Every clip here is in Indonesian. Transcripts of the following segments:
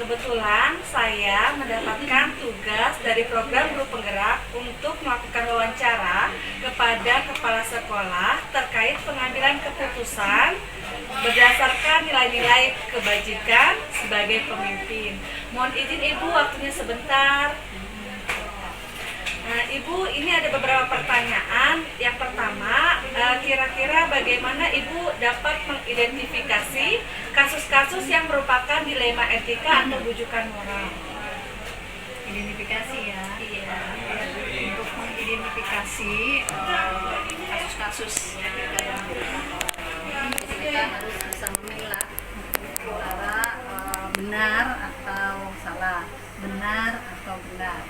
Kebetulan saya mendapatkan tugas dari program Guru Penggerak untuk melakukan wawancara kepada kepala sekolah terkait pengambilan keputusan berdasarkan nilai-nilai kebajikan sebagai pemimpin. Mohon izin Ibu, waktunya sebentar. Nah, Ibu, ini ada beberapa pertanyaan. Yang pertama, kira-kira bagaimana Ibu dapat mengidentifikasi kasus-kasus yang merupakan dilema etika atau bujukan moral? Identifikasi ya. Iya. Untuk mengidentifikasi kasus-kasus etika yang jadi kita harus bisa memilah antara benar atau salah, benar atau benar.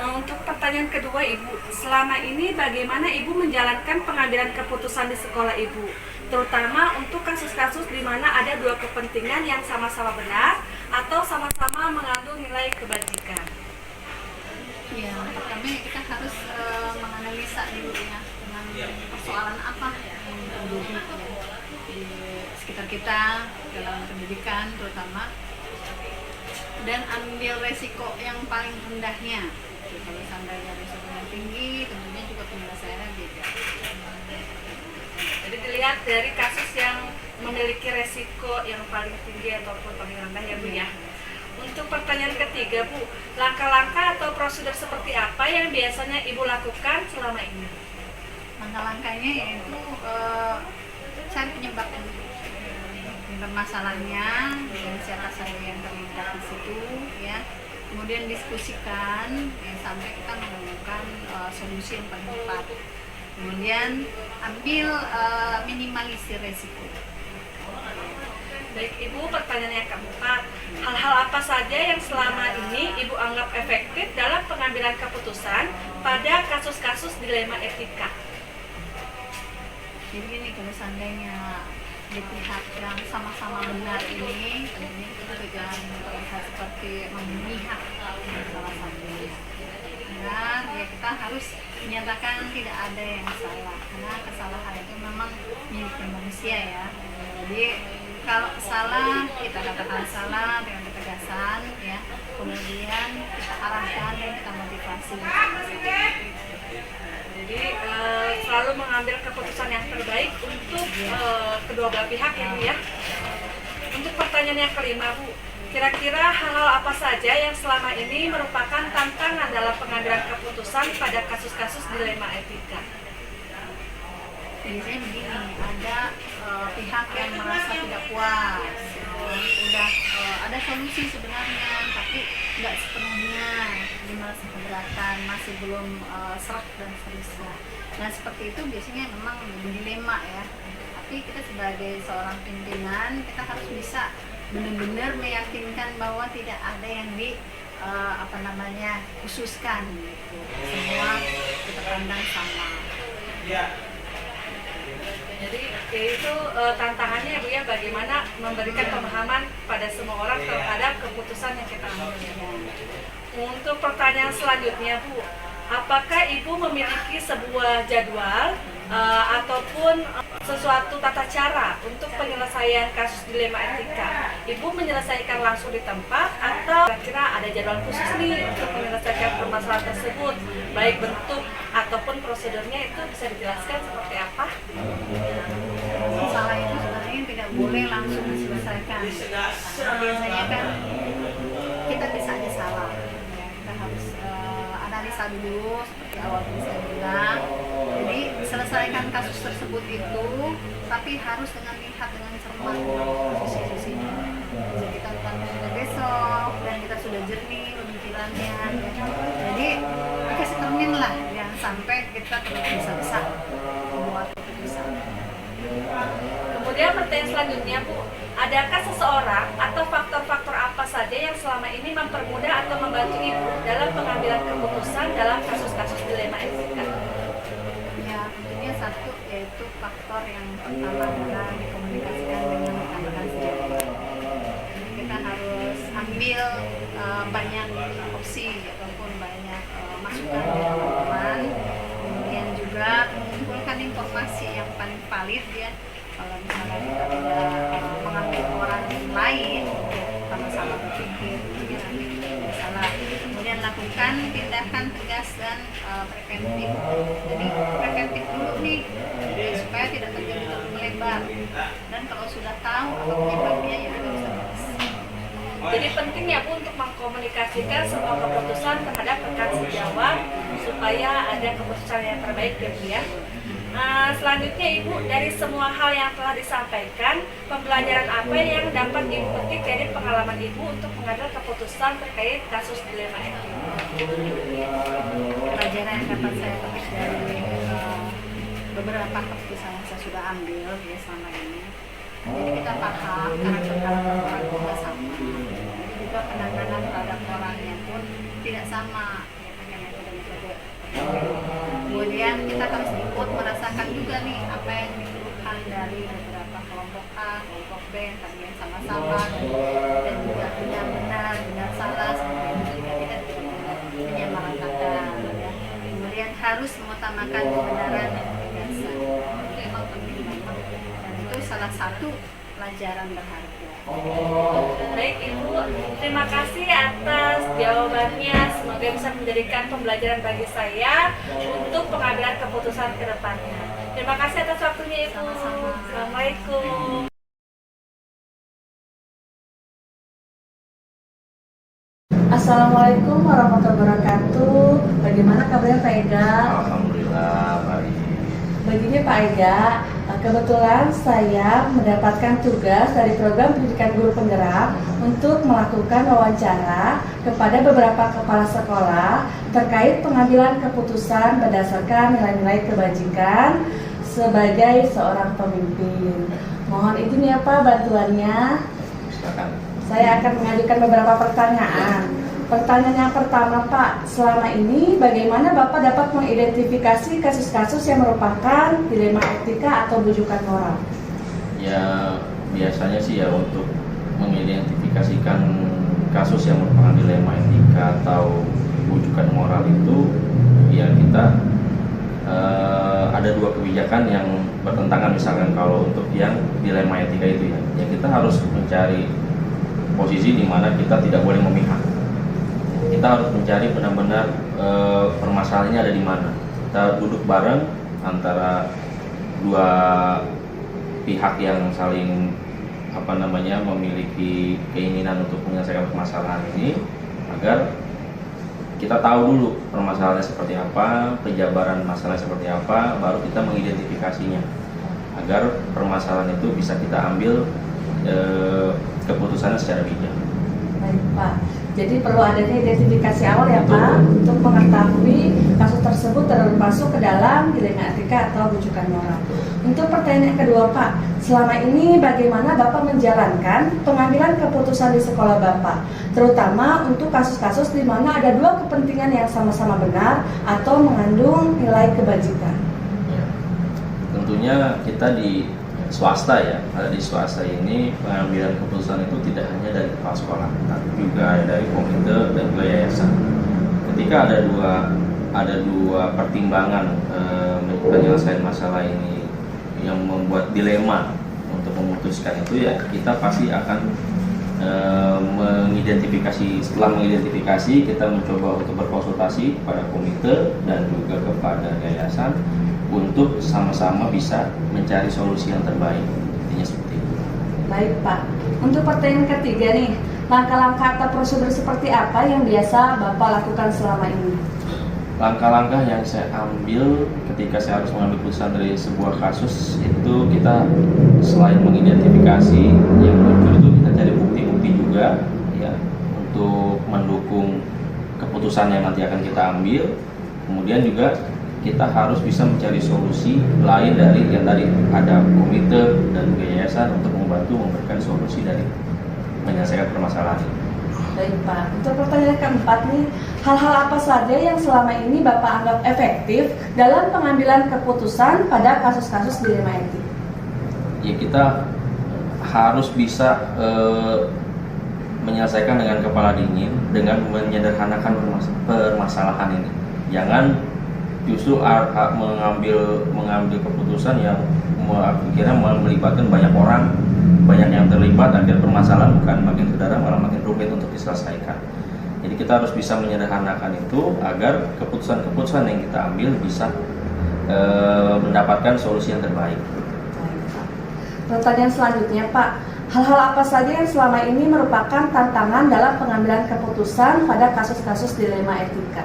Untuk pertanyaan kedua Ibu, selama ini bagaimana Ibu menjalankan pengambilan keputusan di sekolah Ibu? Terutama untuk kasus-kasus di mana ada dua kepentingan yang sama-sama benar atau sama-sama mengandung nilai kebajikan. Ya, pertama kita harus menganalisa dulu ya, dengan persoalan apa yang terjadi di sekitar kita dalam pendidikan terutama, dan ambil resiko yang paling rendahnya. Kalau seandainya resikonya tinggi, tentunya juga penyelesaiannya beda. Jadi dilihat dari kasus yang memiliki resiko yang paling tinggi ataupun paling rendah ya Bu ya. Untuk pertanyaan ketiga Bu, langkah-langkah atau prosedur seperti apa yang biasanya Ibu lakukan selama ini? Langkah-langkahnya yaitu cari penyebabnya dulu, masalahnya dan siapa saja yang terlibat di situ ya. Kemudian diskusikan ya, sampai kita menemukan solusi yang paling tepat. Kemudian ambil minimalisir resiko. Baik Ibu, pertanyaan yang keempat, hal-hal apa saja yang selama ini Ibu anggap efektif dalam pengambilan keputusan pada kasus-kasus dilema etika? Jadi gini, kalau seandainya di pihak yang sama-sama benar ini, tentunya kita jangan terlihat seperti memihak salah satunya. Benar, ya kita harus menyatakan tidak ada yang salah, karena kesalahan itu memang milik manusia ya. Jadi kalau salah, kita katakan salah dengan ketegasan ya, kemudian kita arahkan dan kita motivasi. Jadi selalu mengambil keputusan yang terbaik untuk kedua belah pihak ya Bu ya. Untuk pertanyaan yang kelima Bu, kira-kira hal-hal apa saja yang selama ini merupakan tantangan dalam pengambilan keputusan pada kasus-kasus dilema etika? Biasanya begini, ada pihak yang merasa tidak puas, udah ada solusi sebenarnya, tapi nggak sepenuhnya, dia merasa keberatan, masih belum serak dan seterusnya. Nah seperti itu biasanya memang dilema ya. Tapi kita sebagai seorang pimpinan, kita harus bisa benar-benar meyakinkan bahwa tidak ada yang khususkan gitu. Semua kita pandang sama. Jadi itu tantangannya Bu ya, bagaimana memberikan pemahaman pada semua orang terhadap keputusan yang kita ambil. Untuk pertanyaan selanjutnya Bu, apakah Ibu memiliki sebuah jadwal ataupun sesuatu tata cara untuk penyelesaian kasus dilema etika? Ibu menyelesaikan langsung di tempat atau kira-kira ada jadwal khusus nih untuk menyelesaikan permasalahan tersebut, baik bentuk ataupun prosedurnya, itu bisa dijelaskan seperti apa? Masalah itu sebenarnya tidak boleh langsung diselesaikan. Biasanya kan kita bisa aja salah ya, kita harus analisa dulu seperti awal tadi saya bilang. Jadi selesaikan kasus tersebut itu, tapi harus dengan lihat dengan cermat sisi-sisinya. Jadi kita bukan besok dan kita sudah jernih pemikirannya ya. Jadi dikasih termin lah, jangan sampai kita tergesa-gesa membuat keputusan. Kemudian pertanyaan selanjutnya Bu, adakah seseorang atau faktor-faktor apa saja yang selama ini mempermudah atau membantu Ibu dalam pengambilan keputusan dalam kasus-kasus dilema etika? Ya, tentunya satu yaitu faktor yang pertama adalah dikomunikasikan dengan rekan-rekan sejawat. Jadi kita harus ambil banyak opsi ataupun banyak masukan dari teman-teman. Kemudian juga mengumpulkan informasi yang paling valid ya. Kalau misalnya kita tidak mengambil orang lain, kita sama-sama berpikir ini salah, kemudian lakukan tindakan tegas dan preventif. Jadi preventif dulu nih supaya tidak terjadi melebar, dan kalau sudah tahu apa penyebabnya ya kita bisa bahas. Jadi penting ya Bu untuk mengkomunikasikan semua keputusan terhadap rekan sejawat supaya ada keputusan yang terbaik ya Bu ya. Selanjutnya Ibu, dari semua hal yang telah disampaikan, pembelajaran apa yang dapat Ibu petik dari pengalaman Ibu untuk mengambil keputusan terkait kasus dilema etik? Pelajaran yang dapat saya petik dari beberapa keputusan yang saya sudah ambil ya selama ini. Jadi kita paham karakter orang tidak sama. Jadi juga penanganan terhadap orangnya pun tidak sama. Ya, metode-metode. Kemudian kita harus ikut merasakan juga nih apa yang dikeluhkan dari beberapa kelompok A, kelompok B, tadi yang sama-sama, dan juga benar salah, sehingga kita tidak menyamaratakan. Ya. Kemudian harus mengutamakan kebenaran dan ketegasan. Itu emang penting banget. Dan itu salah satu pelajaran berharga. Baik Ibu, terima kasih atas jawabannya. Semoga bisa menjadikan pembelajaran bagi saya untuk pengambilan keputusan ke depannya. Terima kasih atas waktunya Ibu. Sama-sama. Assalamualaikum. Assalamualaikum warahmatullahi wabarakatuh. Bagaimana kabarnya Pak Ega? Alhamdulillah baik. Begini Pak Ega, kebetulan saya mendapatkan tugas dari program pendidikan guru penggerak untuk melakukan wawancara kepada beberapa kepala sekolah terkait pengambilan keputusan berdasarkan nilai-nilai kebajikan sebagai seorang pemimpin. Mohon izin ya Pak bantuannya. Silakan. Saya akan mengajukan beberapa pertanyaan. Pertanyaan yang pertama Pak, selama ini bagaimana Bapak dapat mengidentifikasi kasus-kasus yang merupakan dilema etika atau bujukan moral? Ya biasanya sih ya untuk mengidentifikasikan kasus yang merupakan dilema etika atau bujukan moral itu ya kita ada dua kebijakan yang bertentangan. Misalkan kalau untuk yang dilema etika itu ya kita harus mencari posisi di mana kita tidak boleh memihak. Kita harus mencari benar-benar permasalahannya ada di mana. Kita duduk bareng antara dua pihak yang saling memiliki keinginan untuk menyelesaikan permasalahan ini, agar kita tahu dulu permasalahannya seperti apa, penjabaran masalah seperti apa, baru kita mengidentifikasinya agar permasalahan itu bisa kita ambil keputusannya secara bijak. Baik Pak, jadi perlu adanya identifikasi awal ya Pak untuk mengetahui kasus tersebut termasuk ke dalam dilema etika atau bujukan moral. Untuk pertanyaan yang kedua Pak, selama ini bagaimana Bapak menjalankan pengambilan keputusan di sekolah Bapak, terutama untuk kasus-kasus di mana ada dua kepentingan yang sama-sama benar atau mengandung nilai kebajikan? Ya, tentunya kita di swasta ya, ada di swasta ini pengambilan keputusan itu tidak hanya dari kepala sekolah, tapi juga ada dari komite dan juga yayasan. Ketika ada dua pertimbangan penyelesaian masalah ini yang membuat dilema untuk memutuskan itu, ya kita pasti akan setelah mengidentifikasi kita mencoba untuk berkonsultasi kepada komite dan juga kepada yayasan untuk sama-sama bisa mencari solusi yang terbaik. Intinya seperti itu. Baik Pak, untuk pertanyaan ketiga nih, langkah-langkah atau prosedur seperti apa yang biasa Bapak lakukan selama ini? Langkah-langkah yang saya ambil ketika saya harus mengambil keputusan dari sebuah kasus itu, kita selain mengidentifikasi yang muncul itu, kita cari bukti-bukti juga ya untuk mendukung keputusan yang nanti akan kita ambil. Kemudian juga kita harus bisa mencari solusi lain dari yang tadi ada komite dan yayasan untuk membantu memberikan solusi dari menyelesaikan permasalahan ini. Baik Pak, untuk pertanyaan keempat nih, hal-hal apa saja yang selama ini Bapak anggap efektif dalam pengambilan keputusan pada kasus-kasus dilema etik? Ya kita harus bisa menyelesaikan dengan kepala dingin, dengan menyederhanakan permasalahan ini. Jangan justru mengambil keputusan yang akhirnya melibatkan banyak orang banyak yang terlibat, akhirnya permasalahan bukan makin saudara malah makin rumit untuk diselesaikan. Jadi kita harus bisa menyederhanakan itu agar keputusan-keputusan yang kita ambil bisa mendapatkan solusi yang terbaik. Pertanyaan selanjutnya, Pak, hal-hal apa saja yang selama ini merupakan tantangan dalam pengambilan keputusan pada kasus-kasus dilema etika?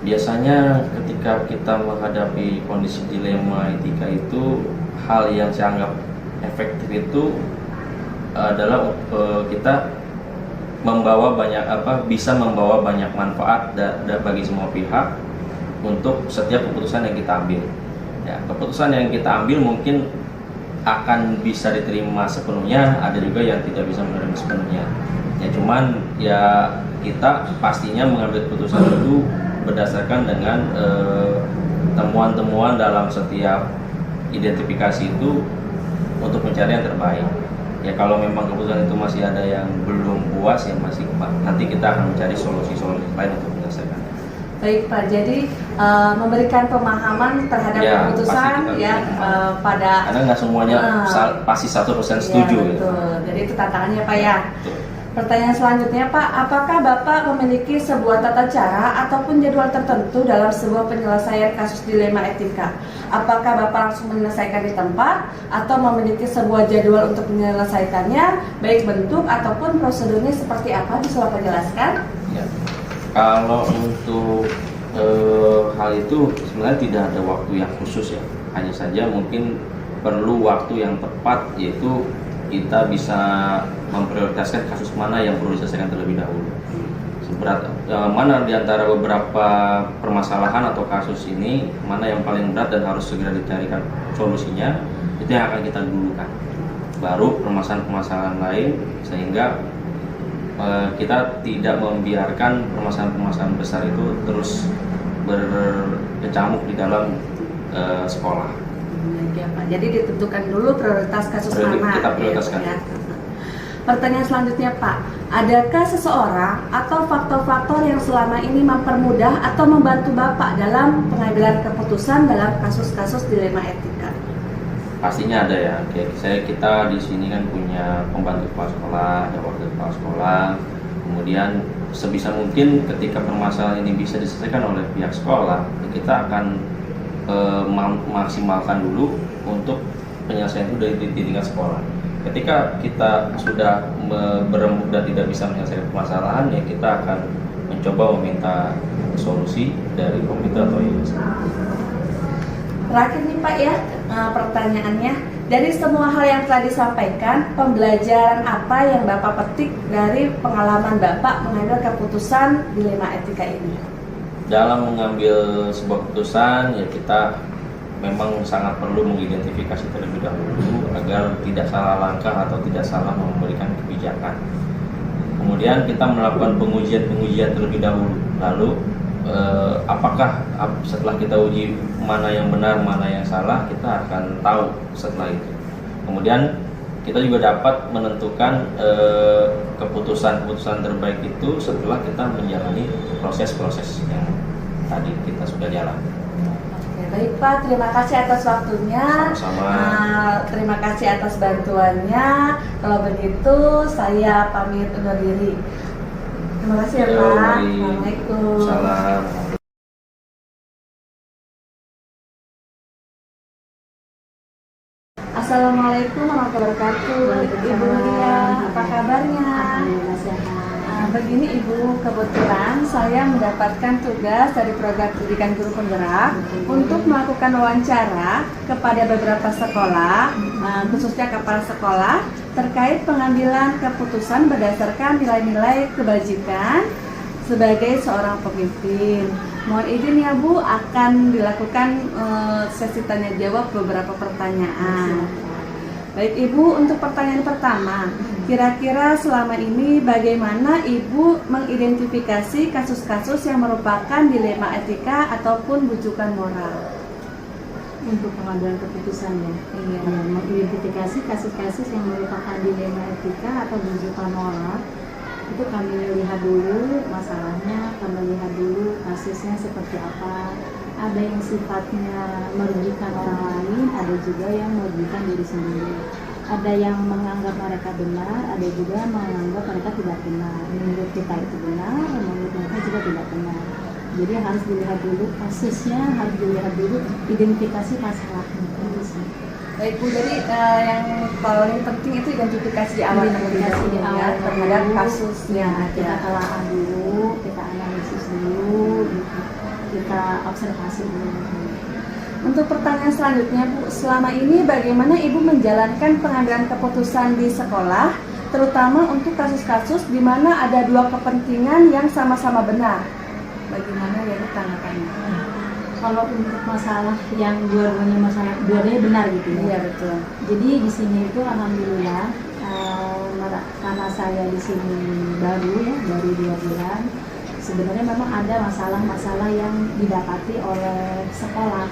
Biasanya ketika kita menghadapi kondisi dilema etika itu, hal yang saya anggap efektif itu adalah kita bisa membawa banyak manfaat bagi semua pihak untuk setiap keputusan yang kita ambil. Ya, keputusan yang kita ambil mungkin akan bisa diterima sepenuhnya, ada juga yang tidak bisa menerima sepenuhnya. Ya cuman ya kita pastinya mengambil keputusan itu berdasarkan dengan temuan-temuan dalam setiap identifikasi itu untuk mencari yang terbaik. Ya kalau memang keputusan itu masih ada yang belum puas, ya nanti kita akan mencari solusi-solusi lain untuk menyelesaikan. Baik Pak, jadi memberikan pemahaman terhadap keputusan pada karena nggak semuanya pasti 100% setuju. Ya, betul. Jadi itu tantangannya Pak ya. Betul. Pertanyaan selanjutnya Pak, apakah Bapak memiliki sebuah tata cara ataupun jadwal tertentu dalam sebuah penyelesaian kasus dilema etika? Apakah Bapak langsung menyelesaikan di tempat atau memiliki sebuah jadwal untuk menyelesaikannya, baik bentuk ataupun prosedurnya seperti apa? Bisa Bapak jelaskan? Ya. Kalau untuk hal itu sebenarnya tidak ada waktu yang khusus ya, hanya saja mungkin perlu waktu yang tepat, yaitu kita bisa memprioritaskan kasus mana yang perlu diselesaikan terlebih dahulu. Mana di antara beberapa permasalahan atau kasus ini mana yang paling berat dan harus segera dicarikan solusinya, itu yang akan kita dulukan. Baru permasalahan-permasalahan lain, sehingga kita tidak membiarkan permasalahan-permasalahan besar itu terus berkecamuk di dalam sekolah. Ya, Pak. Jadi ditentukan dulu prioritas kasus mana. Kita prioritaskan. Ya. Pertanyaan selanjutnya Pak, adakah seseorang atau faktor-faktor yang selama ini mempermudah atau membantu Bapak dalam pengambilan keputusan dalam kasus-kasus dilema etika? Pastinya ada ya. Kita di sini kan punya pembantu kepala sekolah, ada wakil kepala sekolah. Kemudian sebisa mungkin ketika permasalahan ini bisa diselesaikan oleh pihak sekolah, kita akan maksimalkan dulu untuk penyelesaian itu dari tingkat sekolah. Ketika kita sudah berembuk dan tidak bisa menyelesaikan permasalahan, ya kita akan mencoba meminta solusi dari komite atau yayasan. Terakhir nih Pak ya, pertanyaannya, dari semua hal yang telah disampaikan, pembelajaran apa yang Bapak petik dari pengalaman Bapak mengambil keputusan dilema etika ini? Dalam mengambil sebuah keputusan, ya kita memang sangat perlu mengidentifikasi terlebih dahulu agar tidak salah langkah atau tidak salah memberikan kebijakan. Kemudian kita melakukan pengujian terlebih dahulu. Lalu apakah setelah kita uji mana yang benar, mana yang salah, kita akan tahu setelah itu. Kemudian kita juga dapat menentukan keputusan terbaik itu setelah kita menjalani proses-proses yang tadi kita sudah jalankan. Baik Pak, terima kasih atas waktunya. Sama-sama. Terima kasih atas bantuannya. Kalau begitu saya pamit undur diri. Terima kasih ya Pak. Assalamualaikum. Salam. Assalamualaikum warahmatullahi wabarakatuh. Ibu Lia, apa kabarnya? Begini Ibu, kebetulan saya mendapatkan tugas dari program pendidikan guru penggerak untuk melakukan wawancara kepada beberapa sekolah, khususnya kepala sekolah, terkait pengambilan keputusan berdasarkan nilai-nilai kebajikan sebagai seorang pemimpin. Mohon izin ya Bu, akan dilakukan sesi tanya jawab beberapa pertanyaan. Baik Ibu, untuk pertanyaan pertama, kira-kira selama ini bagaimana Ibu mengidentifikasi kasus-kasus yang merupakan dilema etika ataupun bujukan moral? Untuk pengambilan keputusan ya, mengidentifikasi kasus-kasus yang merupakan dilema etika atau bujukan moral, itu kami lihat dulu masalahnya, kami lihat dulu kasusnya seperti apa. Ada yang sifatnya merugikan orang lain, ada juga yang merugikan diri sendiri. ada yang menganggap mereka benar, ada juga yang menganggap mereka tidak benar. Menurut kita itu benar, menurut mereka juga tidak benar. Jadi harus dilihat dulu kasusnya, harus dilihat dulu identifikasi masalahnya. Baik Bu, jadi yang paling penting itu identifikasi di awal Identifikasi di awal terhadap dulu. kasus yang Kita ada. telaah dulu, kita analisis dulu, gitu. Kita observasi dulu. Untuk pertanyaan selanjutnya Bu, selama ini bagaimana Ibu menjalankan pengambilan keputusan di sekolah, terutama untuk kasus-kasus di mana ada dua kepentingan yang sama-sama benar? Bagaimana ya Bu tanggapannya? Kalau untuk masalah yang dua-duanya benar gitu ya. Iya betul. Jadi di sini itu alhamdulillah karena saya di sini baru 2 bulan. Sebenarnya memang ada masalah-masalah yang didapati oleh sekolah,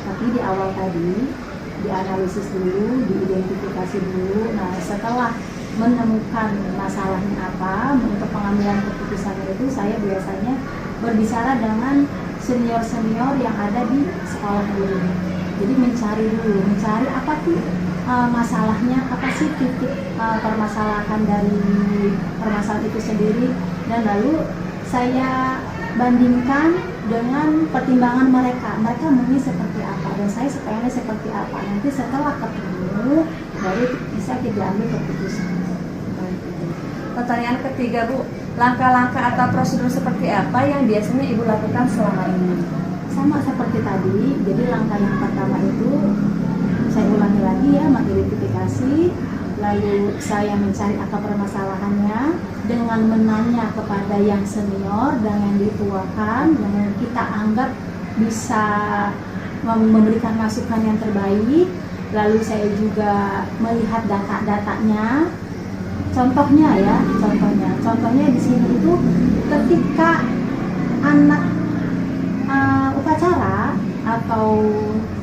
Tapi di awal tadi dianalisis dulu, diidentifikasi dulu. Nah setelah menemukan masalahnya apa, untuk pengambilan keputusan itu saya biasanya berbicara dengan senior-senior yang ada di sekolah dulu. Jadi mencari apa sih masalahnya, apa sih titik permasalahan dari permasalahan itu sendiri, dan lalu saya bandingkan dengan pertimbangan mereka maunya seperti apa dan saya pengennya seperti apa. Nanti setelah ketemu baru bisa kita ambil keputusan. Pertanyaan ketiga Bu, langkah-langkah atau prosedur seperti apa yang biasanya Ibu lakukan selama ini? Sama seperti tadi, jadi langkah yang pertama itu saya ulangi lagi ya, mengidentifikasi, lalu saya mencari akar permasalahannya dengan menanya kepada yang senior dan yang dituakan, yang kita anggap bisa memberikan masukan yang terbaik. Lalu saya juga melihat data-datanya. Contohnya di sini itu ketika anak upacara atau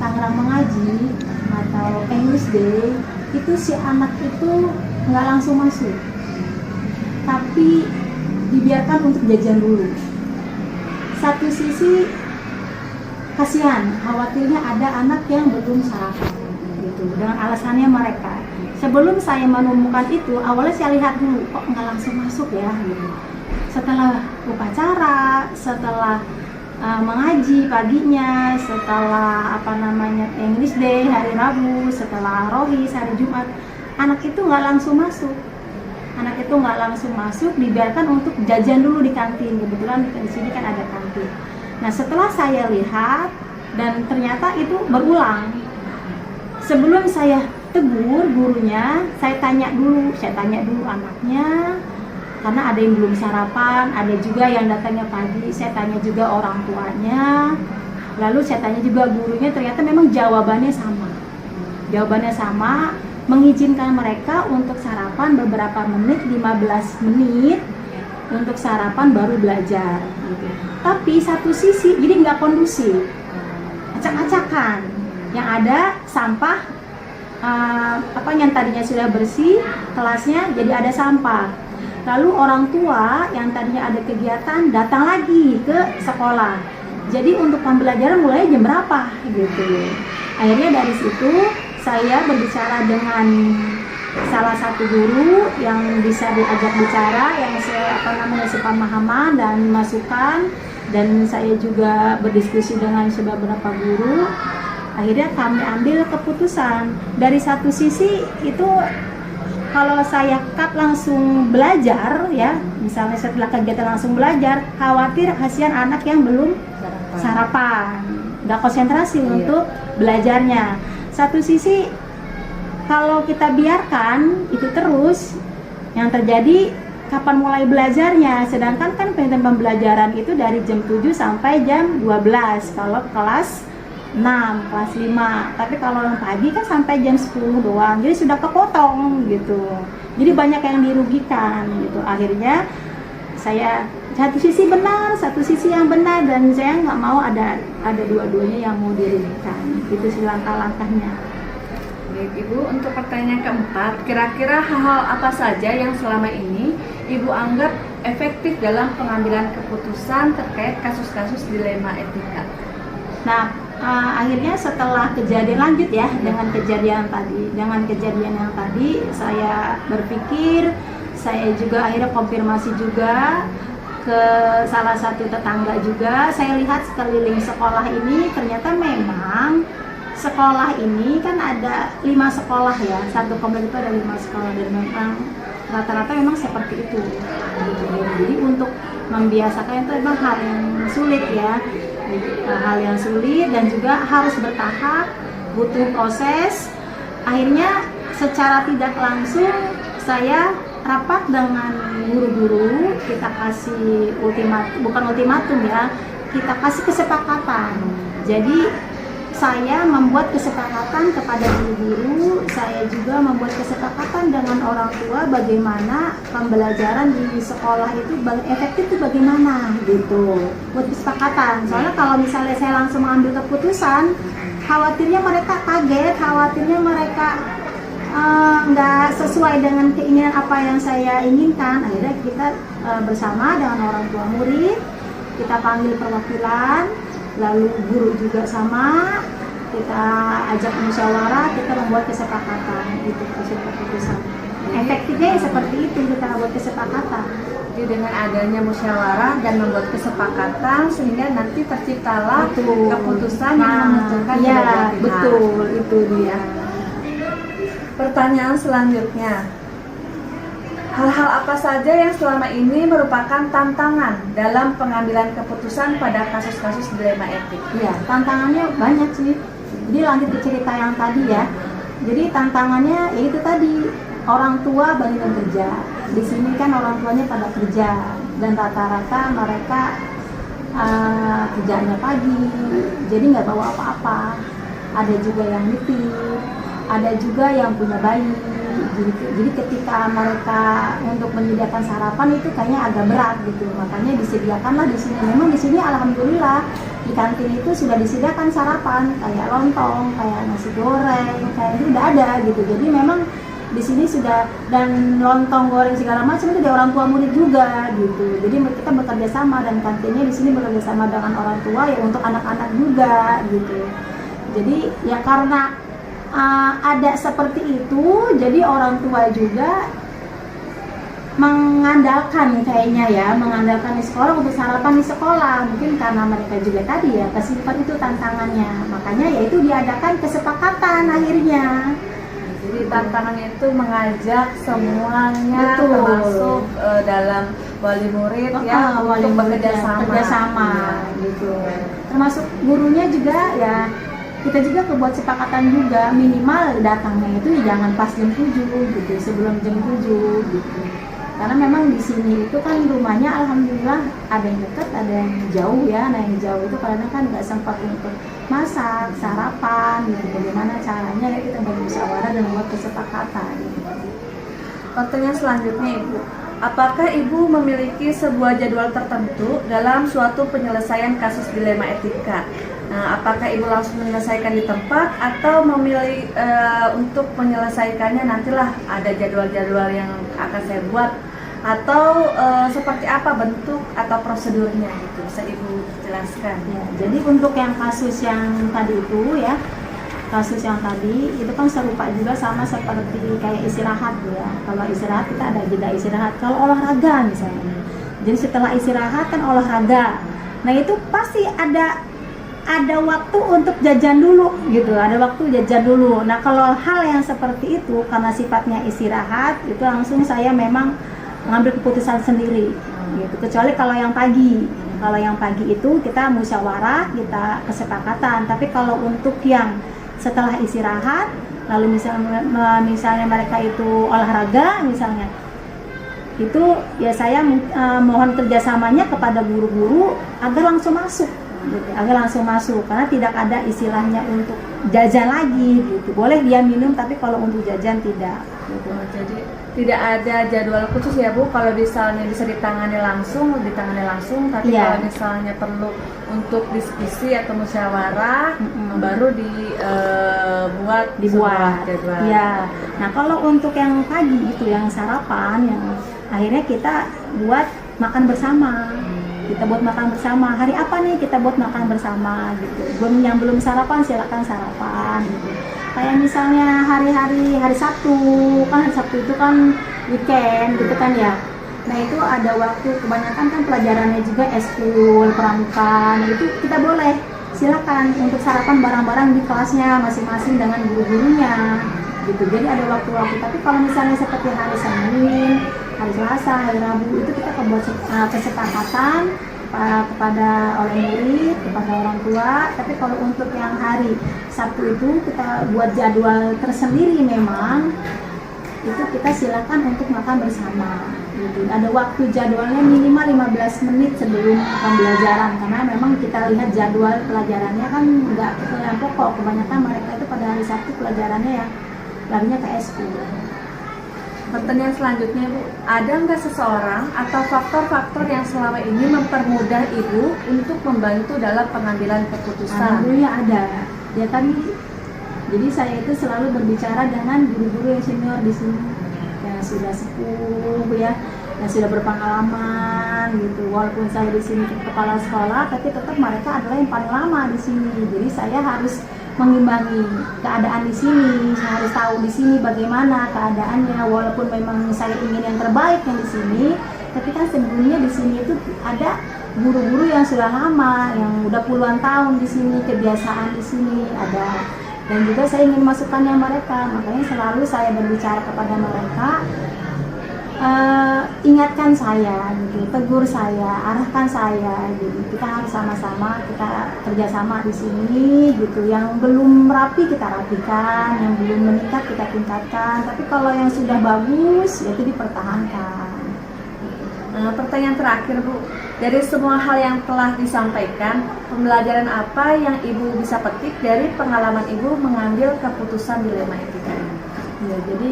Tangerang mengaji atau English Day, itu si anak itu nggak langsung masuk, tapi dibiarkan untuk jajan dulu. Satu sisi kasihan, khawatirnya ada anak yang belum sarapan gitu, dengan alasannya mereka. Sebelum saya menemukan itu, awalnya saya lihat dulu, kok nggak langsung masuk ya gitu. Setelah upacara, setelah mengaji paginya, setelah English Day hari Rabu, setelah Rohis hari Jumat, anak itu nggak langsung masuk. Dibiarkan untuk jajan dulu di kantin. Kebetulan di sini kan ada kantin. Nah setelah saya lihat dan ternyata itu berulang, sebelum saya tegur gurunya, saya tanya dulu anaknya, karena ada yang belum sarapan, ada juga yang datangnya pagi. Saya tanya juga orang tuanya, lalu saya tanya juga gurunya. Ternyata memang jawabannya sama, mengizinkan mereka untuk sarapan beberapa menit, 15 menit untuk sarapan baru belajar gitu. Tapi satu sisi jadi nggak kondusif, acak-acakan, yang ada sampah, yang tadinya sudah bersih kelasnya jadi ada sampah. Lalu orang tua yang tadinya ada kegiatan datang lagi ke sekolah. Jadi untuk pembelajaran mulai jam berapa gitu. Akhirnya dari situ saya berbicara dengan salah satu guru yang bisa diajak bicara, yang sepemahaman dan masukan, dan saya juga berdiskusi dengan beberapa guru. Akhirnya kami ambil keputusan. Dari satu sisi itu kalau saya cut langsung belajar ya, misalnya setelah kegiatan langsung belajar, khawatir kasihan anak yang belum sarapan, nggak konsentrasi untuk belajarnya. Satu sisi kalau kita biarkan itu terus, yang terjadi kapan mulai belajarnya? Sedangkan kan pembelajaran itu dari jam 7 sampai jam 12 kalau kelas 6, kelas 5. Tapi kalau yang pagi kan sampai jam 10 doang. Jadi sudah kepotong gitu. Jadi banyak yang dirugikan gitu. Akhirnya saya satu sisi benar, satu sisi yang benar, dan saya nggak mau ada dua-duanya yang mau dirugikan. Itu sih langkah-langkahnya. Baik Ibu, untuk pertanyaan keempat, kira-kira hal-hal apa saja yang selama ini Ibu anggap efektif dalam pengambilan keputusan terkait kasus-kasus dilema etika? Nah, akhirnya setelah kejadian lanjut ya dengan kejadian yang tadi saya berpikir, saya juga akhirnya konfirmasi juga ke salah satu tetangga juga. Saya lihat sekeliling sekolah ini ternyata memang sekolah ini kan ada 5 sekolah ya, satu komplek itu ada 5 sekolah, dan memang rata-rata memang seperti itu. Jadi untuk membiasakan itu memang hal yang sulit ya, hal yang sulit dan juga harus bertahap, butuh proses. Akhirnya secara tidak langsung saya rapat dengan guru-guru, kita kasih bukan ultimatum ya, kita kasih kesepakatan. Jadi saya membuat kesepakatan kepada guru-guru, saya juga membuat kesepakatan dengan orang tua bagaimana pembelajaran di sekolah itu efektif itu bagaimana gitu. Buat kesepakatan. Soalnya kalau misalnya saya langsung mengambil keputusan, khawatirnya mereka kaget, khawatirnya mereka nggak sesuai dengan keinginan apa yang saya inginkan. Akhirnya kita bersama dengan orang tua murid, kita panggil perwakilan, lalu guru juga sama, kita ajak musyawarah, kita membuat kesepakatan itu keputusan. Efektifnya ya seperti itu, kita buat kesepakatan. Jadi dengan adanya musyawarah dan membuat kesepakatan sehingga nanti terciptalah keputusan yang menguntungkan kedua belah pihak. Betul, itu dia. Pertanyaan selanjutnya, hal-hal apa saja yang selama ini merupakan tantangan dalam pengambilan keputusan pada kasus-kasus dilema etik? Iya, tantangannya banyak sih. Jadi lanjut ke cerita yang tadi ya. Jadi tantangannya yaitu tadi, orang tua banyak yang kerja. Di sini kan orang tuanya pada kerja dan rata-rata mereka kerjaannya pagi, jadi nggak bawa apa-apa. Ada juga yang nitip, ada juga yang punya bayi. Jadi ketika mereka untuk menyediakan sarapan itu kayaknya agak berat gitu. Makanya disediakanlah di sini. Memang di sini alhamdulillah di kantin itu sudah disediakan sarapan kayak lontong, kayak nasi goreng, kayak itu udah ada gitu. Jadi memang di sini sudah, dan lontong goreng segala macam itu dari orang tua murid juga gitu. Jadi kita bekerja sama dan kantinnya di sini bekerja sama dengan orang tua ya untuk anak-anak juga gitu. Jadi ya karena ada seperti itu, jadi orang tua juga mengandalkan kayaknya ya, mengandalkan di sekolah untuk sarapan di sekolah. Mungkin karena mereka juga tadi ya kesimpan itu tantangannya, makanya ya itu diadakan kesepakatan akhirnya. Jadi tantangannya itu mengajak semuanya, Betul. termasuk dalam wali murid ya untuk bekerja sama gitu. Termasuk gurunya juga ya, kita juga kebuat sepakatan juga minimal datangnya itu jangan pas jam 7 gitu, sebelum jam 7 gitu. Karena memang di sini itu kan rumahnya alhamdulillah ada yang dekat, ada yang jauh ya. Nah yang jauh itu karena kan nggak sempat untuk masak, sarapan gitu. Bagaimana caranya ya kita bermusyawarah dan membuat kesepakatan gitu. Pertanyaan selanjutnya Ibu, apakah Ibu memiliki sebuah jadwal tertentu dalam suatu penyelesaian kasus dilema etika? Nah, apakah Ibu langsung menyelesaikan di tempat atau memilih untuk menyelesaikannya nantilah ada jadwal-jadwal yang akan saya buat, atau seperti apa bentuk atau prosedurnya gitu? Bisa Ibu jelaskan? Ya, jadi untuk yang kasus yang tadi itu ya, kasus yang tadi itu kan serupa juga sama seperti kayak istirahat ya. Kalau istirahat kita ada jeda istirahat. Kalau olahraga misalnya, jadi setelah istirahat kan olahraga. Nah itu pasti ada waktu untuk jajan dulu gitu, ada waktu jajan dulu. Nah kalau hal yang seperti itu karena sifatnya istirahat itu langsung saya memang mengambil keputusan sendiri gitu. Kecuali kalau yang pagi itu kita musyawarah, kita kesepakatan. Tapi kalau untuk yang setelah istirahat lalu misalnya mereka itu olahraga misalnya, itu ya saya mohon kerjasamanya kepada guru-guru agar langsung masuk gitu, karena tidak ada istilahnya untuk jajan lagi gitu. Boleh dia minum tapi kalau untuk jajan tidak gitu. Jadi tidak ada jadwal khusus ya Bu, kalau misalnya bisa ditangani langsung, tapi kalau misalnya perlu untuk diskusi atau musyawarah baru dibuat jadwal. Ya. Nah kalau untuk yang pagi itu yang sarapan, yang akhirnya kita buat makan bersama. kita buat makan bersama. Hari apa nih kita buat makan bersama gitu. Yang belum sarapan silakan sarapan gitu. Kayak misalnya hari Sabtu, kan hari Sabtu itu kan weekend gitu kan ya. Nah itu ada waktu, kebanyakan kan pelajarannya juga eskul, pramuka. Nah itu kita boleh silakan untuk sarapan bareng-bareng di kelasnya masing-masing dengan guru-gurunya gitu. Jadi ada waktu-waktu. Tapi kalau misalnya seperti hari Senin, hari Selasa, hari Rabu, itu kita buat kesepakatan kepada oleh murid, kepada orang tua. Tapi kalau untuk yang hari Sabtu itu kita buat jadwal tersendiri, memang itu kita silakan untuk makan bersama gitu. Ada waktu jadwalnya minimal 15 menit sebelum pembelajaran, karena memang kita lihat jadwal pelajarannya kan nggak yang pokok. Kebanyakan mereka itu pada hari Sabtu pelajarannya ya larinya ke eskul. Pertanyaan selanjutnya, Bu, ada nggak seseorang atau faktor-faktor yang selama ini mempermudah Ibu untuk membantu dalam pengambilan keputusan? Alhamdulillah ada. Ya kan, jadi saya itu selalu berbicara dengan guru-guru yang senior di sini, yang sudah sepuh ya, yang sudah berpengalaman gitu. Walaupun saya di sini kepala sekolah, tapi tetap mereka adalah yang paling lama di sini. Jadi saya harus mengimbangi keadaan di sini, saya harus tahu di sini bagaimana keadaannya. Walaupun memang saya ingin yang terbaik yang di sini, tapi kan sebelumnya di sini itu ada guru-guru yang sudah lama, yang udah puluhan tahun di sini, kebiasaan di sini ada. Dan juga saya ingin masukannya mereka, makanya selalu saya berbicara kepada mereka, ingatkan saya gitu, tegur saya, arahkan saya gitu. Kita harus sama-sama, kita kerjasama di sini gitu. Yang belum rapi kita rapikan, yang belum meningkat kita tingkatkan. Tapi kalau yang sudah bagus ya itu dipertahankan. Pertanyaan terakhir, Bu, dari semua hal yang telah disampaikan, pembelajaran apa yang Ibu bisa petik dari pengalaman Ibu mengambil keputusan dilema etika ini? Ya, jadi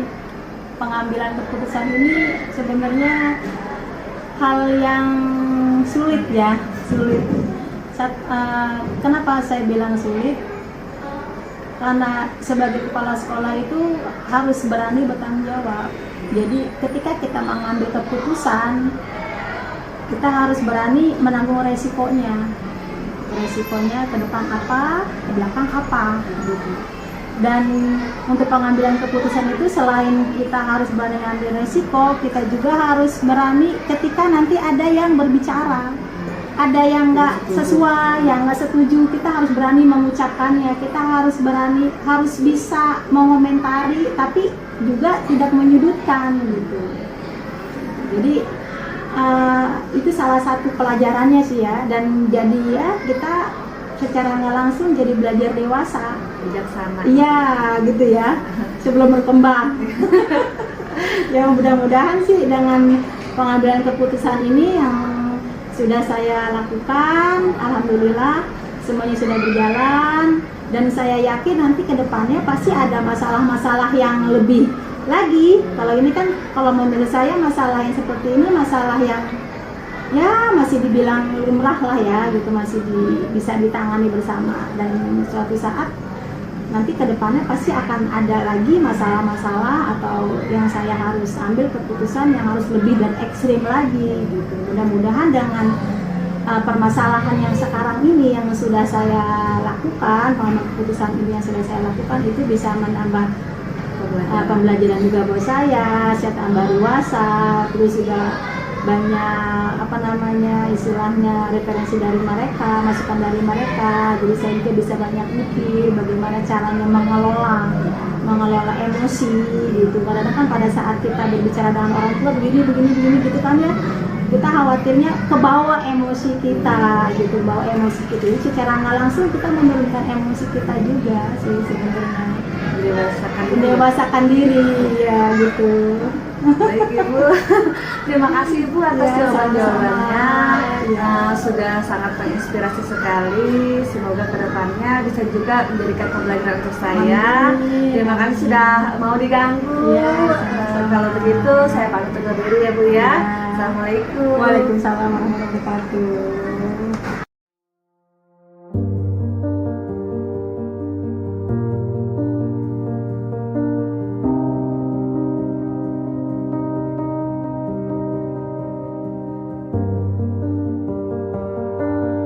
pengambilan keputusan ini sebenarnya hal yang sulit ya, sulit. Kenapa saya bilang sulit? Karena sebagai kepala sekolah itu harus berani bertanggung jawab. Jadi ketika kita mengambil keputusan, kita harus berani menanggung resikonya. Resikonya ke depan apa, ke belakang apa gitu. Dan untuk pengambilan keputusan itu selain kita harus berani mengambil resiko, kita juga harus berani ketika nanti ada yang berbicara, ada yang nggak sesuai, yang nggak setuju, kita harus berani mengucapkannya. Kita harus berani, harus bisa mengomentari, tapi juga tidak menyudutkan gitu. Jadi itu salah satu pelajarannya sih ya. Dan jadi ya kita secara nggak langsung jadi belajar dewasa, Bijaksana. iya gitu ya, sebelum berkembang. Ya mudah-mudahan sih dengan pengambilan keputusan ini yang sudah saya lakukan, alhamdulillah semuanya sudah berjalan. Dan saya yakin nanti ke depannya pasti ada masalah-masalah yang lebih lagi. Kalau ini kan, kalau menurut saya masalah yang seperti ini masalah yang ya masih dibilang lumrah lah ya gitu, masih bisa ditangani bersama. Dan suatu saat nanti ke depannya pasti akan ada lagi masalah-masalah atau yang saya harus ambil keputusan yang harus lebih dan ekstrim lagi gitu. Mudah-mudahan dengan permasalahan yang sekarang ini yang sudah saya lakukan, pengambilan keputusan ini yang sudah saya lakukan itu bisa menambah pembelajaran juga buat saya tambah dewasa, terus juga banyak istilahnya referensi dari mereka, masukan dari mereka. Jadi saya juga bisa banyak mikir bagaimana caranya mengelola emosi gitu. Karena kan pada saat kita berbicara dengan orang tua begini gitu kan ya, kita khawatirnya kebawa emosi kita gitu, bawa emosi kita. Jadi secara nggak langsung kita menurunkan emosi kita juga sih sebenarnya. Mendewasakan diri ya gitu. Baik Ibu, terima kasih Ibu atas jawaban-jawabannya. Sudah sangat menginspirasi sekali. Semoga kedepannya bisa juga menjadikan pembelajaran untuk saya. Terima kasih sudah mau diganggu. Kalau begitu saya pamit undur diri ya Bu ya. Assalamualaikum. Waalaikumsalam warahmatullahi wabarakatuh.